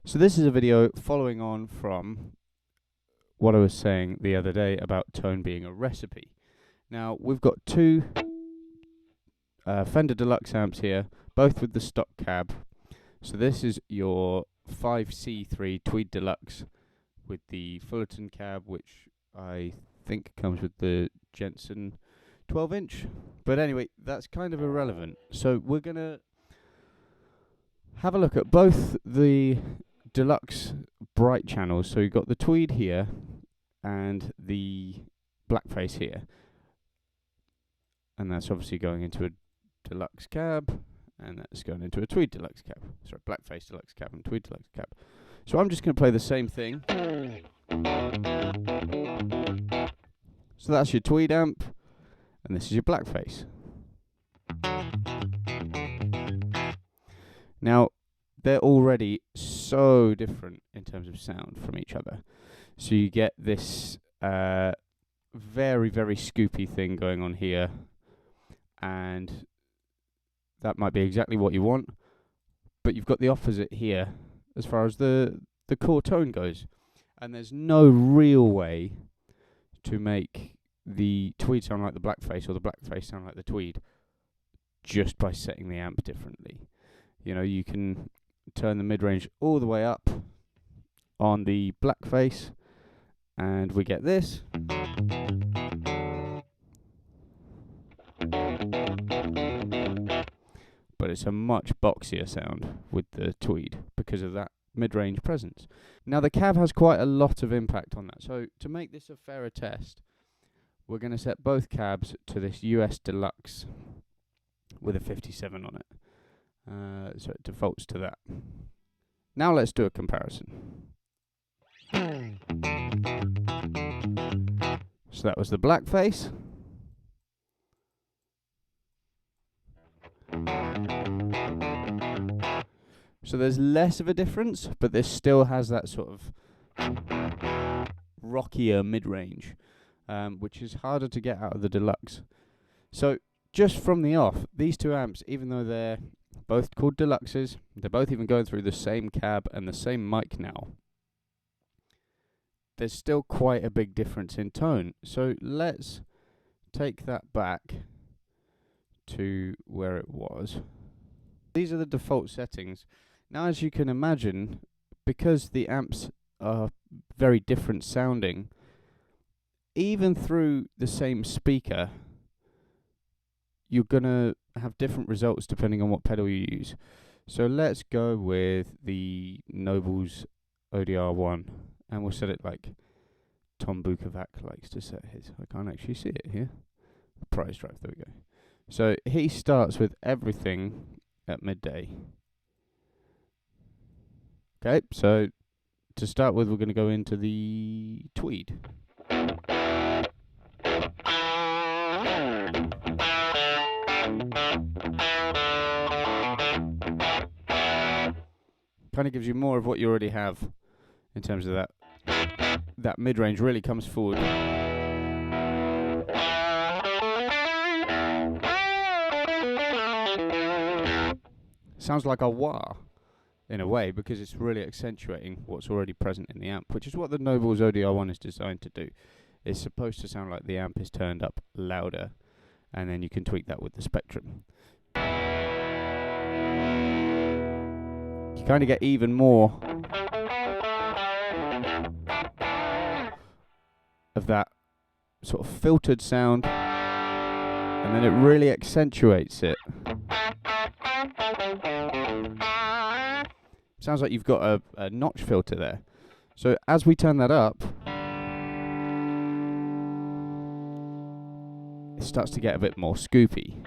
So this is a video following on from what I was saying the other day about tone being a recipe. Now, we've got two Fender Deluxe amps here, both with the stock cab. So this is your 5C3 Tweed Deluxe with the Fullerton cab, which I think comes with the Jensen 12-inch. But anyway, that's kind of irrelevant. So we're going to have a look at both the Deluxe bright channels. So you've got the Tweed here and the Blackface here. And that's obviously going into a Deluxe cab, and that's going into a Tweed Deluxe cab. Sorry, Blackface Deluxe cab and Tweed Deluxe cab. So I'm just going to play the same thing. So that's your Tweed amp, and this is your Blackface. Now, they're already so different in terms of sound from each other. So you get this very, very scoopy thing going on here, and that might be exactly what you want, but you've got the opposite here as far as the core tone goes. And there's no real way to make the Tweed sound like the Blackface or the Blackface sound like the Tweed just by setting the amp differently. You know, you can turn the mid-range all the way up on the Blackface, and we get this. But it's a much boxier sound with the Tweed because of that mid-range presence. Now, the cab has quite a lot of impact on that. So to make this a fairer test, we're going to set both cabs to this US Deluxe with a 57 on it. So it defaults to that. Now let's do a comparison. So that was the Blackface. So there's less of a difference, but this still has that sort of rockier mid-range, which is harder to get out of the Deluxe. So just from the off, these two amps, even though they're both called Deluxes, they're both even going through the same cab and the same mic now, there's still quite a big difference in tone. So let's take that back to where it was. These are the default settings. Now, as you can imagine, because the amps are very different sounding, even through the same speaker, you're going to have different results depending on what pedal you use. So let's go with the Noble's ODR1, and we'll set it like Tom Bukovac likes to set his. I can't actually see it here. Prize drive, there we go. So he starts with everything at midday. Okay, so to start with, we're going to go into the Tweed. Kind of gives you more of what you already have in terms of that. That mid-range really comes forward. Sounds like a wah in a way, because it's really accentuating what's already present in the amp, which is what the Noble's ODR1 is designed to do. It's supposed to sound like the amp is turned up louder, and then you can tweak that with the Spectrum. You kind of get even more of that sort of filtered sound, and then it really accentuates it. Sounds like you've got a notch filter there. So as we turn that up, it starts to get a bit more scoopy.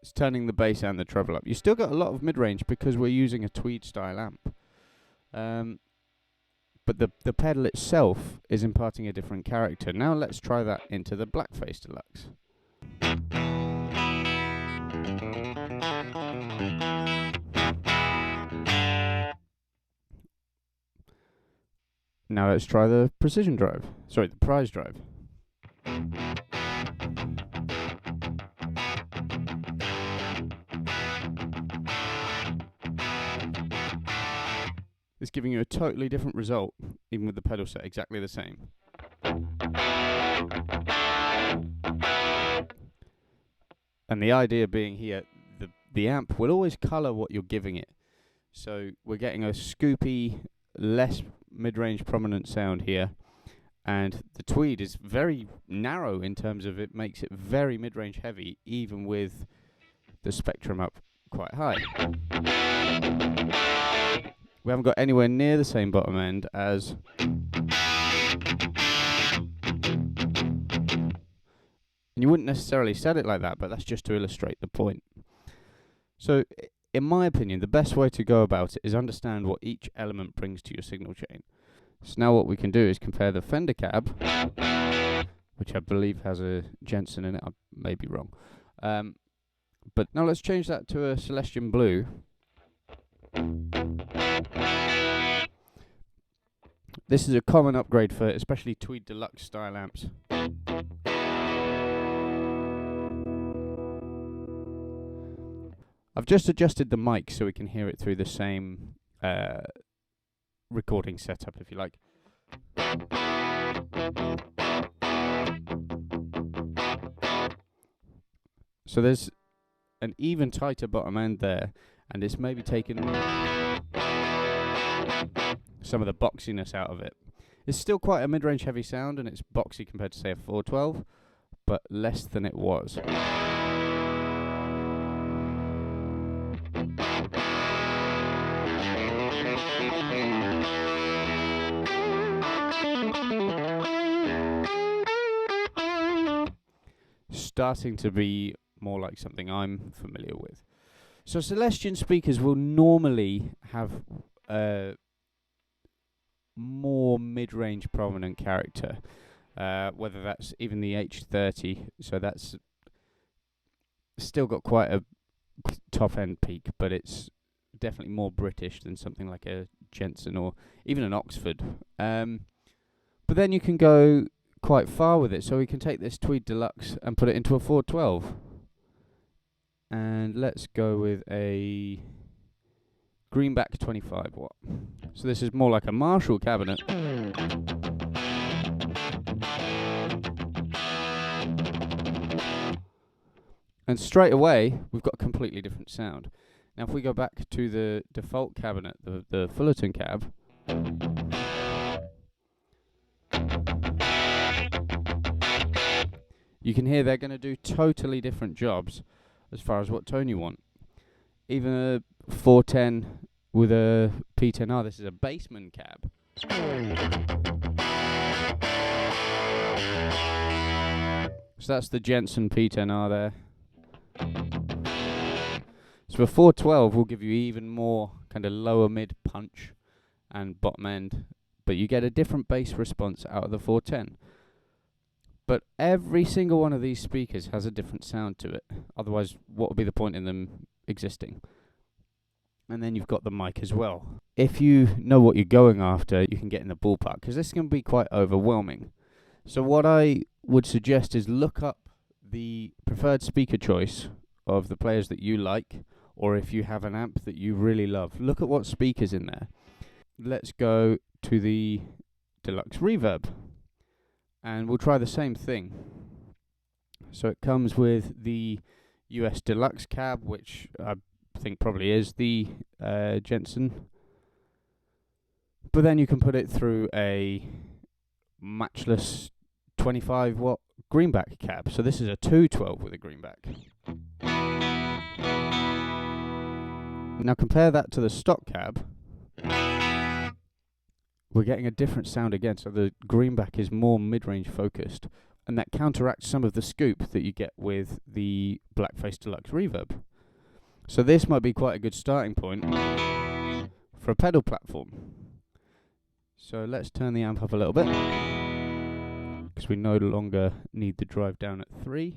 It's turning the bass and the treble up. You still got a lot of mid-range because we're using a Tweed style amp. But the pedal itself is imparting a different character. Now let's try that into the Blackface Deluxe. Now let's try the precision drive. Sorry, the prize drive. It's giving you a totally different result, even with the pedal set exactly the same. And the idea being here, the amp will always colour what you're giving it. So we're getting a scoopy, less mid-range prominent sound here. And the tweed is very narrow in terms of it makes it very mid-range heavy, even with the spectrum up quite high. We haven't got anywhere near the same bottom end as... And you wouldn't necessarily set it like that, but that's just to illustrate the point. So, in my opinion, the best way to go about it is understand what each element brings to your signal chain. So now what we can do is compare the Fender cab, which I believe has a Jensen in it, I may be wrong. But now let's change that to a Celestion Blue. This is a common upgrade for especially Tweed Deluxe style amps. I've just adjusted the mic so we can hear it through the same recording setup, if you like. So there's an even tighter bottom end there, and it's maybe taken some of the boxiness out of it. It's still quite a mid-range heavy sound, and it's boxy compared to, say, a 412, but less than it was. Starting to be more like something I'm familiar with. So Celestion speakers will normally have more mid-range prominent character, whether that's even the H30, so that's still got quite a top-end peak, but it's definitely more British than something like a Jensen or even an Oxford. But then you can go quite far with it, so we can take this Tweed Deluxe and put it into a 412. And let's go with a Greenback 25 watt. So this is more like a Marshall cabinet. And straight away, we've got a completely different sound. Now if we go back to the default cabinet, the Fullerton cab, you can hear they're going to do totally different jobs as far as what tone you want. Even a 410 with a P10R, this is a Bassman cab. So that's the Jensen P10R there. So a 412 will give you even more kind of lower mid punch and bottom end, but you get a different bass response out of the 410. But every single one of these speakers has a different sound to it. Otherwise, what would be the point in them existing? And then you've got the mic as well. If you know what you're going after, you can get in the ballpark, because this can be quite overwhelming. So what I would suggest is look up the preferred speaker choice of the players that you like, or if you have an amp that you really love, look at what speakers in there. Let's go to the Deluxe Reverb. And we'll try the same thing. So it comes with the US Deluxe cab, which I think probably is the Jensen. But then you can put it through a matchless 25 watt Greenback cab. So this is a 212 with a Greenback. Now compare that to the stock cab. We're getting a different sound again, so the Greenback is more mid-range focused, and that counteracts some of the scoop that you get with the Blackface Deluxe Reverb. So this might be quite a good starting point for a pedal platform. So let's turn the amp up a little bit, because we no longer need the drive down at 3.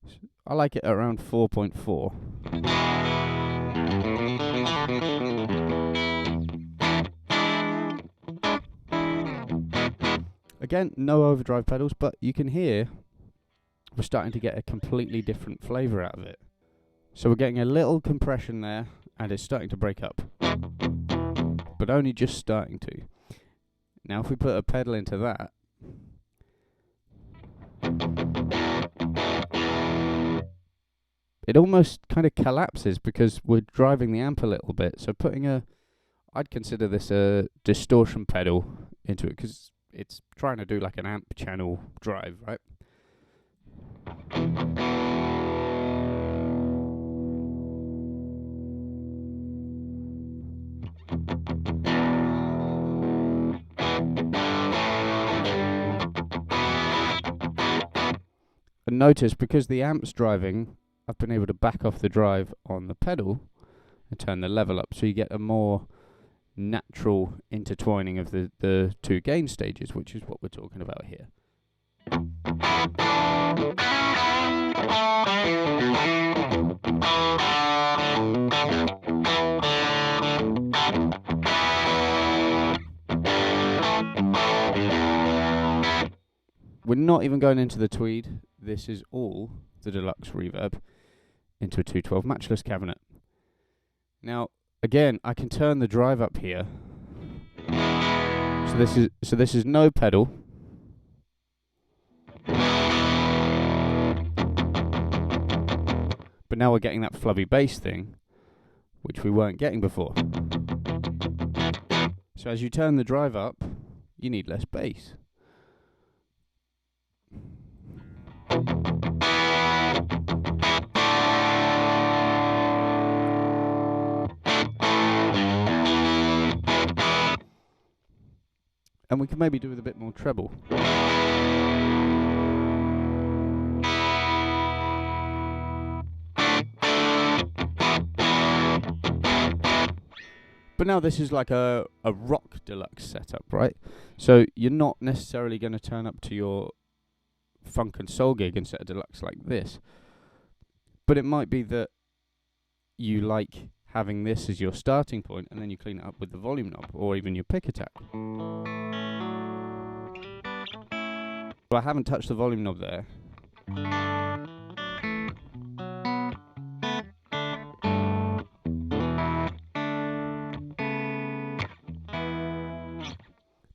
So I like it around 4.4. Again, no overdrive pedals, but you can hear we're starting to get a completely different flavour out of it. So we're getting a little compression there, and it's starting to break up, but only just starting to. Now if we put a pedal into that, it almost kind of collapses because we're driving the amp a little bit. So I'd consider this a distortion pedal into it, because it's trying to do like an amp channel drive, right? And notice, because the amp's driving, I've been able to back off the drive on the pedal and turn the level up, so you get a more natural intertwining of the two gain stages, which is what we're talking about here. We're not even going into the tweed. This is all the deluxe reverb into a 212 matchless cabinet. Now, again, I can turn the drive up here. So this is no pedal. But now we're getting that flubby bass thing, which we weren't getting before. So as you turn the drive up, you need less bass. And we can maybe do with a bit more treble. But now this is like a rock deluxe setup, right? So you're not necessarily going to turn up to your funk and soul gig and set a deluxe like this. But it might be that you like having this as your starting point, and then you clean it up with the volume knob, or even your pick attack. So I haven't touched the volume knob there.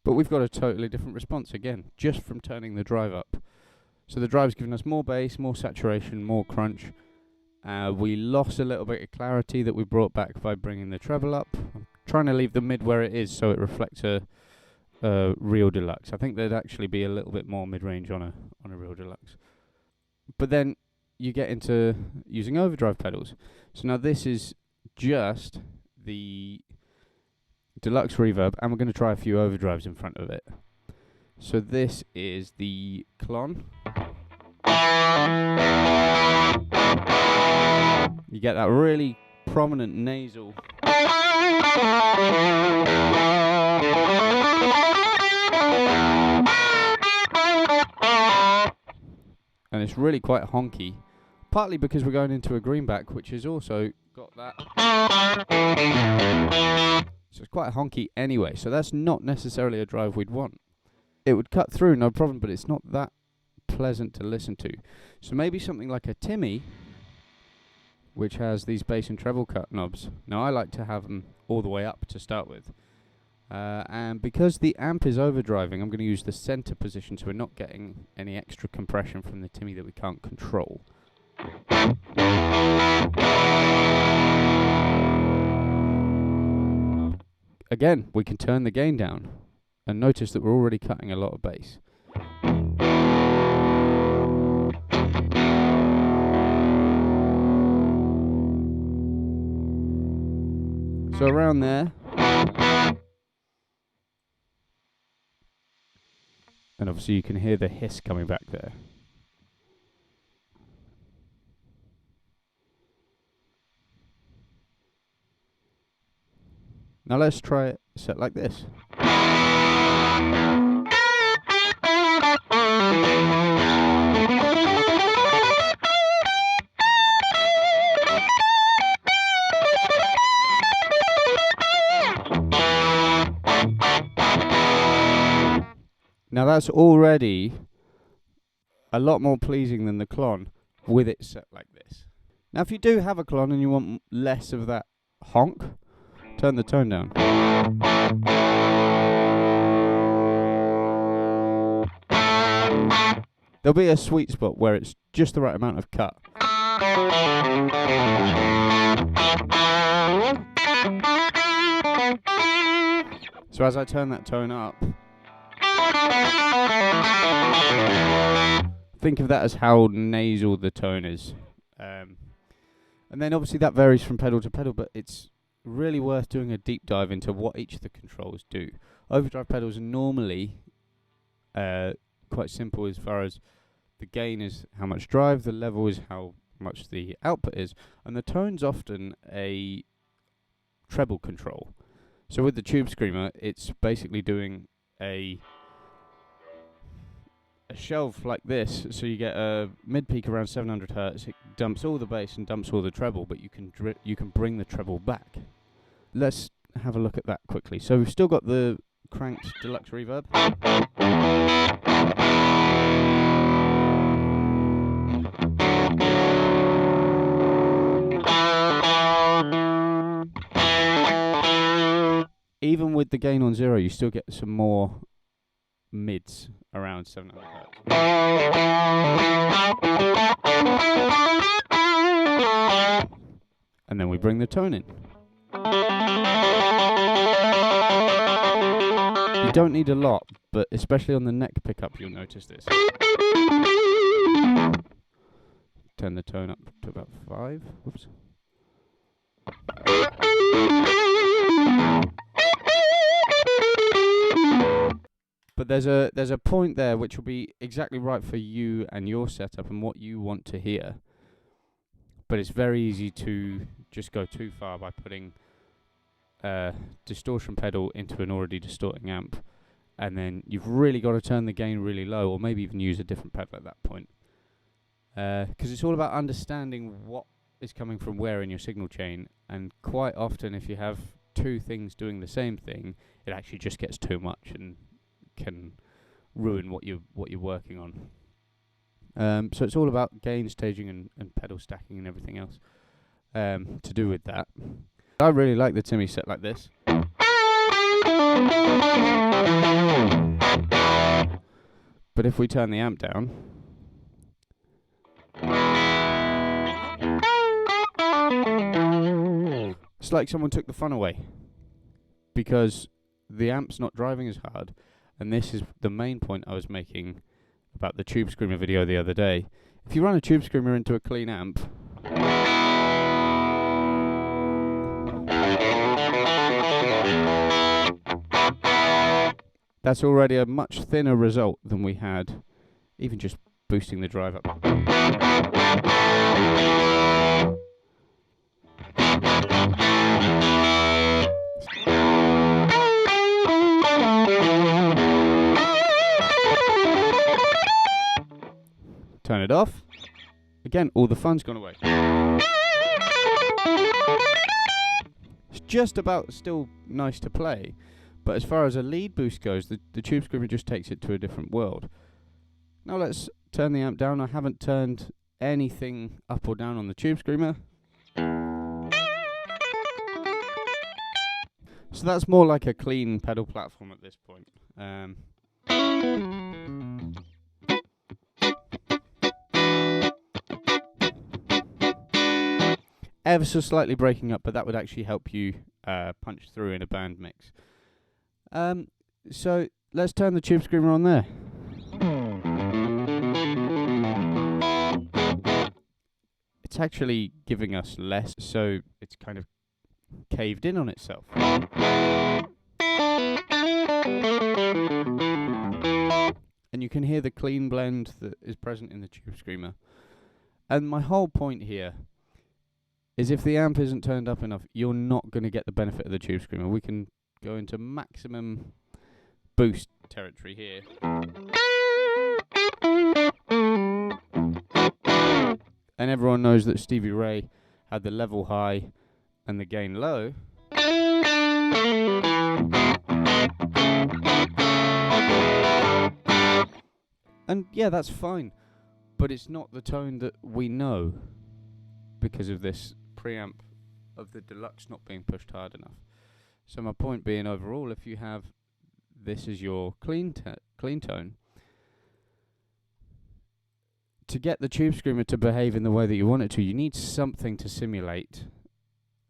But we've got a totally different response again, just from turning the drive up. So the drive's giving us more bass, more saturation, more crunch. We lost a little bit of clarity that we brought back by bringing the treble up. I'm trying to leave the mid where it is so it reflects a real deluxe. I think there'd actually be a little bit more mid-range on a real deluxe. But then you get into using overdrive pedals. So now this is just the deluxe reverb, and we're going to try a few overdrives in front of it. So this is the Klon. You get that really prominent nasal. And it's really quite honky, partly because we're going into a greenback, which has also got that. So it's quite honky anyway, so that's not necessarily a drive we'd want. It would cut through, no problem, but it's not that pleasant to listen to. So maybe something like a Timmy, which has these bass and treble cut knobs. Now I like to have them all the way up to start with. And because the amp is overdriving, I'm going to use the center position so we're not getting any extra compression from the Timmy that we can't control. Again, we can turn the gain down and notice that we're already cutting a lot of bass. So around there. And obviously you can hear the hiss coming back there. Now let's try it set like this. Now Now that's already a lot more pleasing than the clon with it set like this. Now if you do have a clon and you want less of that honk, turn the tone down. There'll be a sweet spot where it's just the right amount of cut. So as I turn that tone up, think of that as how nasal the tone is. And then obviously that varies from pedal to pedal, but it's really worth doing a deep dive into what each of the controls do. Overdrive pedals are normally quite simple as far as the gain is how much drive, the level is how much the output is, and the tone's often a treble control. So with the Tube Screamer, it's basically doing a shelf like this, so you get a mid peak around 700 hertz. It dumps all the bass and dumps all the treble, but you can bring the treble back. Let's have a look at that quickly. So we've still got the cranked deluxe reverb. Even with the gain on 0, you still get some more mids around 700 hertz. And then we bring the tone in. You don't need a lot, but especially on the neck pickup you'll notice this. Turn the tone up to about 5. Whoops. But there's a point there which will be exactly right for you and your setup and what you want to hear. But it's very easy to just go too far by putting a distortion pedal into an already distorting amp, and then you've really got to turn the gain really low, or maybe even use a different pedal at that point. Because it's all about understanding what is coming from where in your signal chain, and quite often if you have two things doing the same thing, it actually just gets too much and can ruin what you're working on. So it's all about gain staging and pedal stacking and everything else to do with that. I really like the Timmy set like this. But if we turn the amp down, it's like someone took the fun away, because the amp's not driving as hard. And this is the main point I was making about the Tube Screamer video the other day. If you run a Tube Screamer into a clean amp, that's already a much thinner result than we had even just boosting the drive up. Turn it off. Again, all the fun's gone away. It's just about still nice to play, but as far as a lead boost goes, the Tube Screamer just takes it to a different world. Now let's turn the amp down. I haven't turned anything up or down on the Tube Screamer. So that's more like a clean pedal platform at this point. Ever so slightly breaking up, but that would actually help you punch through in a band mix. So let's turn the Tube Screamer on there. It's actually giving us less, so it's kind of caved in on itself. And you can hear the clean blend that is present in the Tube Screamer. And my whole point here is if the amp isn't turned up enough, you're not going to get the benefit of the Tube Screamer. We can go into maximum boost territory here. And everyone knows that Stevie Ray had the level high and the gain low. And yeah, that's fine, but it's not the tone that we know because of this preamp of the deluxe not being pushed hard enough. So my point being, overall, if you have this as your clean tone, to get the tube screamer to behave in the way that you want it to, you need something to simulate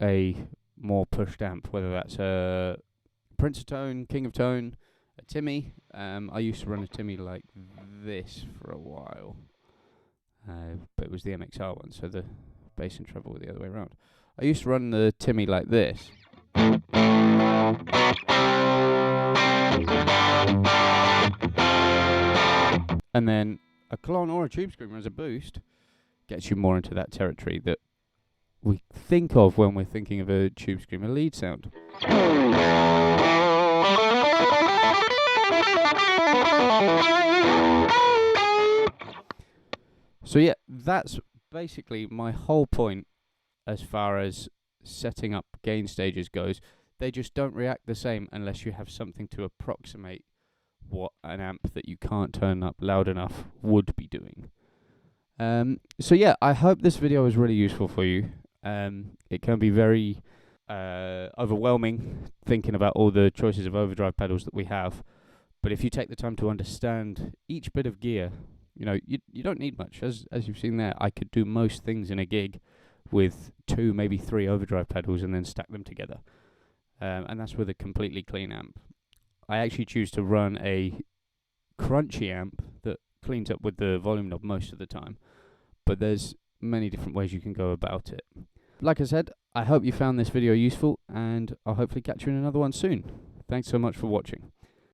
a more pushed amp, whether that's a Prince of Tone, King of Tone, a Timmy. I used to run a Timmy like this for a while, but it was the MXR one, so the bass and treble were the other way around. I used to run the Timmy like this. And then a clone or a tube screamer as a boost gets you more into that territory that we think of when we're thinking of a tube screamer lead sound. So yeah, that's basically my whole point as far as setting up gain stages goes. They just don't react the same unless you have something to approximate what an amp that you can't turn up loud enough would be doing. So yeah, I hope this video was really useful for you. It can be very overwhelming thinking about all the choices of overdrive pedals that we have, but if you take the time to understand each bit of gear, you know, you don't need much. As you've seen there, I could do most things in a gig with 2, maybe 3 overdrive pedals and then stack them together. And that's with a completely clean amp. I actually choose to run a crunchy amp that cleans up with the volume knob most of the time, but there's many different ways you can go about it. Like I said, I hope you found this video useful, and I'll hopefully catch you in another one soon. Thanks so much for watching.